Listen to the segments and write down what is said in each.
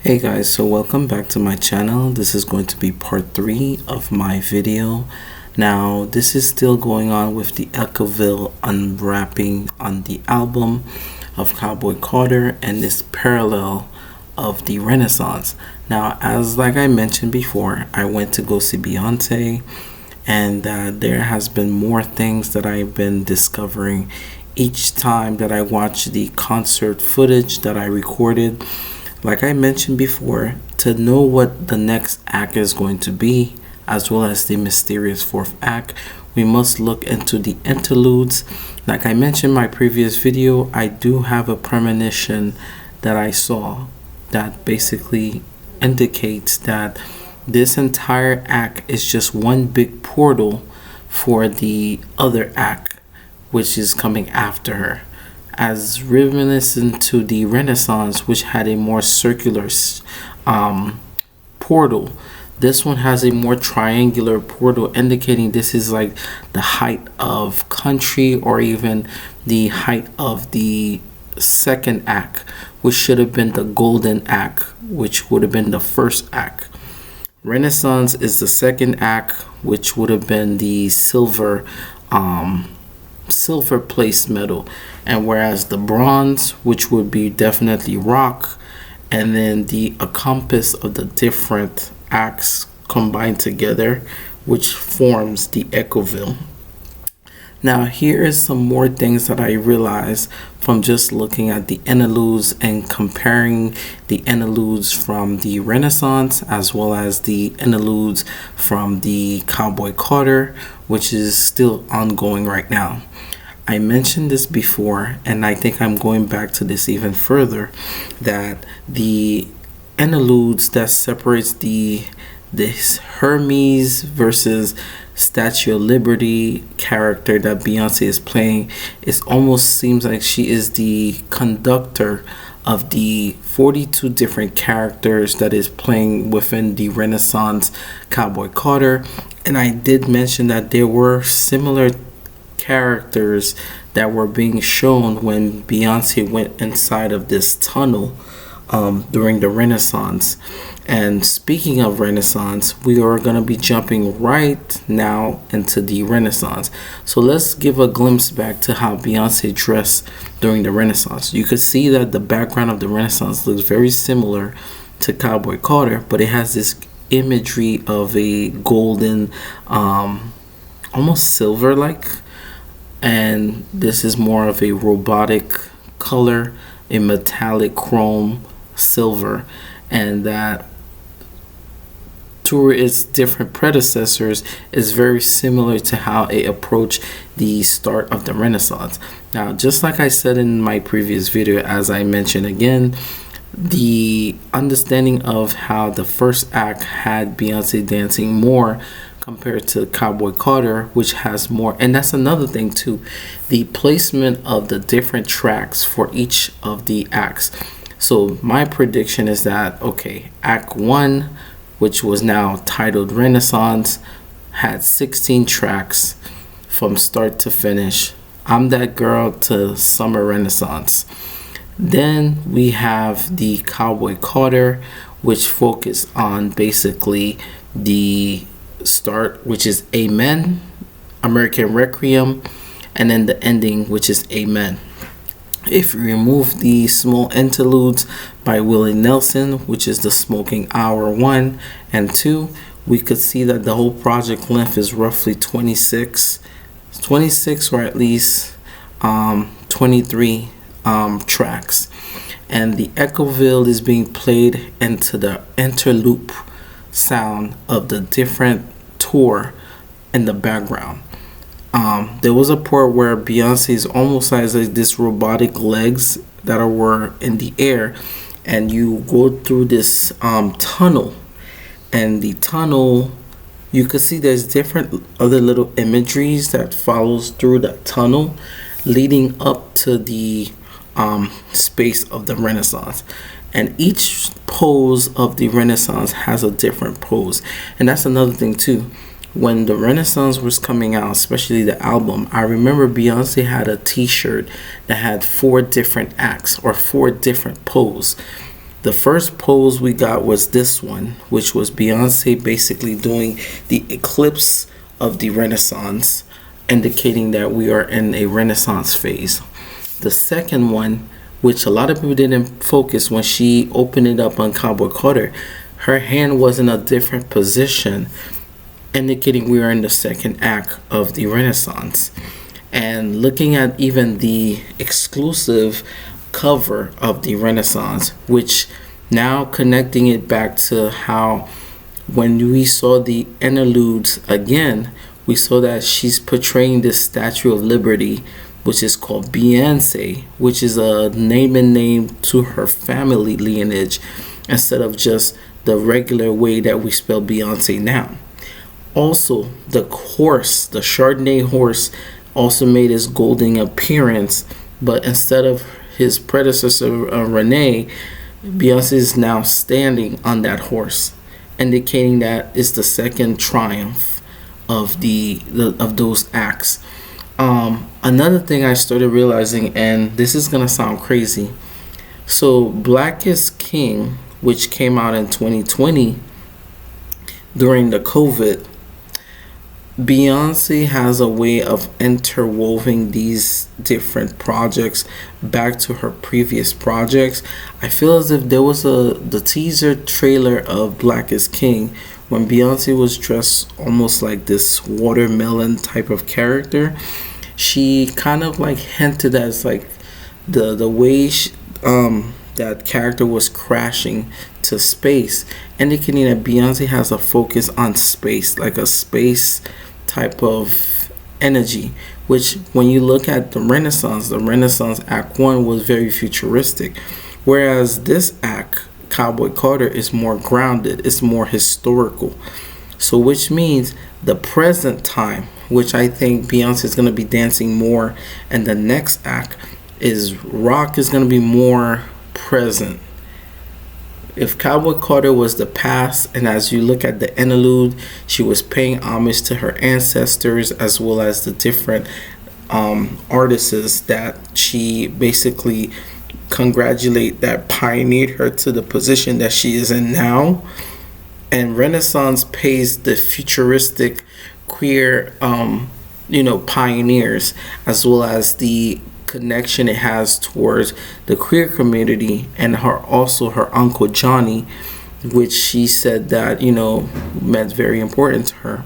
Hey guys, so welcome back to my channel. This is going to be part 3 of my video. Now this is still going on with the Echoville unwrapping on the album of Cowboy Carter and this parallel of the Renaissance. Now as like I mentioned before, I went to go see Beyonce, and there has been more things that I've been discovering each time that I watch the concert footage that I recorded. Like I mentioned before, to know what the next act is going to be, as well as the mysterious fourth act, we must look into the interludes. Like I mentioned in my previous video, I do have a premonition that I saw that basically indicates that this entire act is just one big portal for the other act, which is coming after her. As reminiscent to the Renaissance, which had a more circular portal, this one has a more triangular portal, indicating this is like the height of country, or even the height of the second act, which should have been the golden act, which would have been the first act. Renaissance is the second act, which would have been the silver place medal, and whereas the bronze, which would be definitely rock, and then the compass of the different acts combined together, which forms the Echoville. Now here is some more things that I realized from just looking at the interludes and comparing the interludes from the Renaissance as well as the interludes from the Cowboy Carter, which is still ongoing right now. I mentioned this before, and I think I'm going back to this even further, that the interludes that separates this Hermes versus Statue of Liberty character that Beyonce is playing, it almost seems like she is the conductor of the 42 different characters that is playing within the Renaissance Cowboy Carter. And I did mention that there were similar characters that were being shown when Beyonce went inside of this tunnel during the Renaissance. And speaking of Renaissance, we are going to be jumping right now into the Renaissance. So let's give a glimpse back to how Beyonce dressed during the Renaissance. You could see that the background of the Renaissance looks very similar to Cowboy Carter, but it has this imagery of a golden, almost silver-like, and this is more of a robotic color, a metallic chrome silver, and that to its different predecessors is very similar to how it approached the start of the Renaissance. Now, just like I said in my previous video, as I mentioned again, the understanding of how the first act had Beyonce dancing more compared to Cowboy Carter, which has more. And that's another thing too, the placement of the different tracks for each of the acts. So my prediction is that, okay, Act 1, which was now titled Renaissance, had 16 tracks from start to finish. I'm That Girl to Summer Renaissance. Then we have the Cowboy Carter, which focused on basically the start, which is Amen, American Requiem, and then the ending, which is Amen. If you remove the small interludes by Willie Nelson, which is the Smoking Hour 1 and 2, we could see that the whole project length is roughly 26 or at least 23 tracks. And the Echoville is being played into the interloop sound of the different tour in the background. There was a part where Beyonce is almost like this robotic legs that were in the air, and you go through this tunnel, and the tunnel, you could see there's different other little imageries that follows through the tunnel leading up to the space of the Renaissance. And each pose of the Renaissance has a different pose. And that's another thing too. When the Renaissance was coming out, especially the album, I remember Beyonce had a t-shirt that had 4 different acts or 4 different poses. The first pose we got was this one, which was Beyonce basically doing the eclipse of the Renaissance, indicating that we are in a Renaissance phase. The second one, which a lot of people didn't focus when she opened it up on Cowboy Carter, her hand was in a different position, indicating we are in the second act of the Renaissance. And looking at even the exclusive cover of the Renaissance, which now connecting it back to how when we saw the interludes again, we saw that she's portraying this Statue of Liberty, which is called Beyonce, which is a name to her family lineage instead of just the regular way that we spell Beyonce now. Also, the horse, the Chardonnay horse, also made his golden appearance, but instead of his predecessor Renee, Beyonce is now standing on that horse, indicating that it's the second triumph of of those acts. Another thing I started realizing, and this is gonna sound crazy, so Black is King, which came out in 2020 during the COVID, Beyonce has a way of interwoven these different projects back to her previous projects. I feel as if there was the teaser trailer of Black is King when Beyonce was dressed almost like this watermelon type of character. She kind of like hinted as like the way that character was crashing to space, indicating that Beyonce has a focus on space, like a space type of energy, which when you look at the Renaissance Act 1 was very futuristic, whereas this act, Cowboy Carter, is more grounded, it's more historical. So which means the present time, which I think Beyonce is going to be dancing more, and the next act is rock is going to be more present. If Cowboy Carter was the past, and as you look at the interlude, she was paying homage to her ancestors as well as the different artists that she basically congratulate that pioneered her to the position that she is in now. And Renaissance pays the futuristic queer pioneers, as well as the connection it has towards the queer community, and her uncle Johnny, which she said that meant very important to her.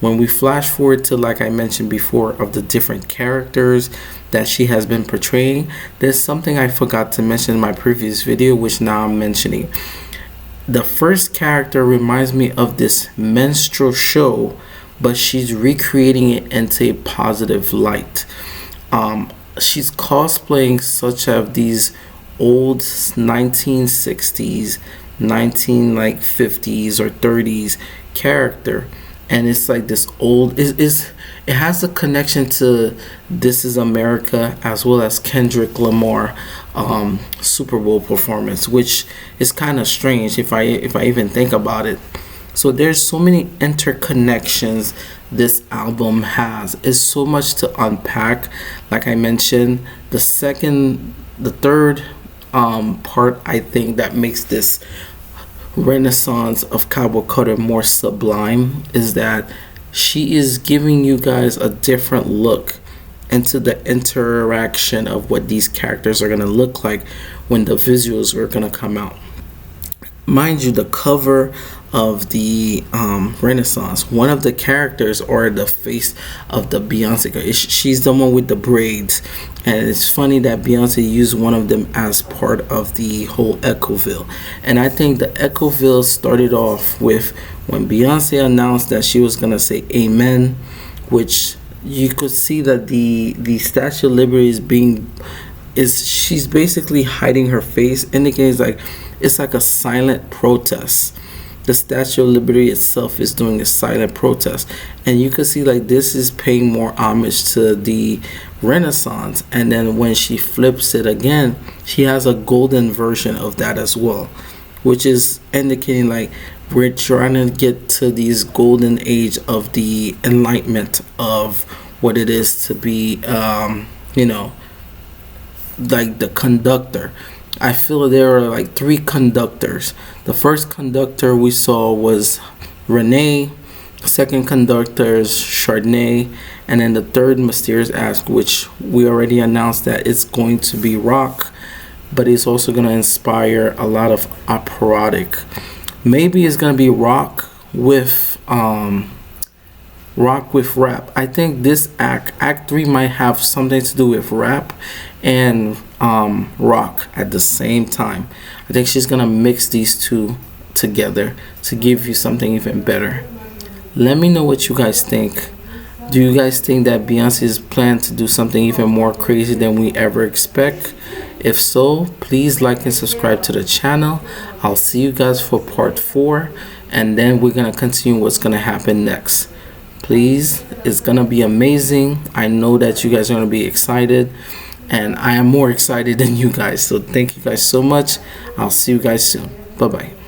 When we flash forward to, like I mentioned before, of the different characters that she has been portraying, there's something I forgot to mention in my previous video, which now I'm mentioning. The first character reminds me of this minstrel show, but she's recreating it into a positive light. She's cosplaying such of these old 1960s, 1950s or 30s character, and it's like this old it has a connection to This Is America as well as Kendrick Lamar Super Bowl performance, which is kind of strange if I even think about it. So there's so many interconnections this album has. It's so much to unpack. Like I mentioned, the third part I think that makes this Renaissance of Cowboy Carter more sublime is that she is giving you guys a different look into the interaction of what these characters are going to look like when the visuals are going to come out. Mind you, the cover of the Renaissance, one of the characters or the face of the Beyonce girl, she's the one with the braids, and it's funny that Beyonce used one of them as part of the whole Echoville. And I think the Echoville started off with when Beyonce announced that she was gonna say amen, which you could see that the Statue of Liberty she's basically hiding her face, indicating it's like a silent protest. The Statue of Liberty itself is doing a silent protest, and you can see this is paying more homage to the Renaissance. And then when she flips it again, she has a golden version of that as well, which is indicating we're trying to get to these golden age of the enlightenment of what it is to be the conductor I feel there are like three conductors. The first conductor we saw was Renee, second conductor is Chardonnay, and then the third mysterious act, which we already announced that it's going to be rock, but it's also going to inspire a lot of operatic. Maybe it's going to be rock with rap. I think this act 3 might have something to do with rap and rock at the same time. I think she's gonna mix these two together to give you something even better. Let me know what you guys think. Do you guys think that Beyonce's plan to do something even more crazy than we ever expect? If so, please like and subscribe to the channel. I'll see you guys for part 4, and then we're gonna continue what's gonna happen next. Please, it's gonna be amazing. I know that you guys are gonna be excited, and I am more excited than you guys. So thank you guys so much. I'll see you guys soon. Bye bye.